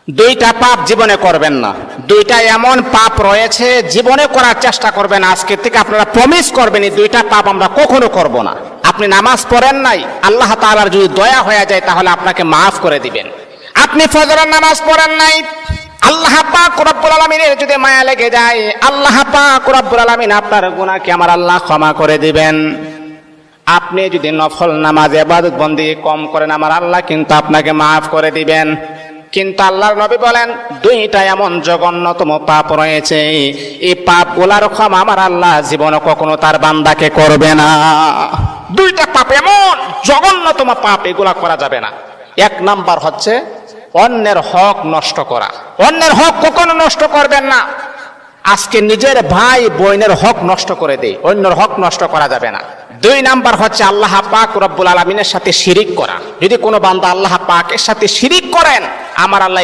দুইটা পাপ জীবনে করবেন না। দুইটা এমন পাপ রয়েছে জীবনে করার চেষ্টা করবেন, আজকে থেকে আপনারা প্রমিস করবেন এই দুইটা পাপ আমরা কখনো করব না। আপনি নামাজ পড়েন নাই, আল্লাহ তাআলার যদি দয়া হয়ে যায় তাহলে আপনাকে মাফ করে দিবেন। আপনি ফজরের নামাজ পড়েন নাই, আল্লাহ পাক রব্বুল আলামিনের যদি মায়া লেগে যায়, আল্লাহ পাক রব্বুল আলামিন আপনার গুনাহকে আমার আল্লাহ ক্ষমা করে দিবেন। আপনি যদি নফল নামাজ ইবাদত বন্দেগী কম করেন, আমার আল্লাহ কিন্তু আপনাকে মাফ করে দিবেন। কিন্তু আল্লাহর নবী বলেন দুইটা এমন জঘন্যতম পাপ রয়েছে, এই পাপগুলার ক্ষমা আমার আল্লাহ জীবনে কখনো তার বান্দাকে করবে না। দুইটা পাপ এমন জঘন্যতম পাপ, এগুলা করা যাবে না। এক নাম্বার হচ্ছে অন্যের হক নষ্ট করা। অন্যের হক কখনো নষ্ট করবেন না। আজকে নিজের ভাই বোনের হক নষ্ট করে দেয়, অন্যের হক নষ্ট করা যাবে না। দুই নাম্বার হচ্ছে আল্লাহ পাক রব্বুল আলামিনের সাথে শিরিক করা। যদি কোনো বান্দা আল্লাহ পাকের সাথে শিরিক করেন, আমার আল্লাহ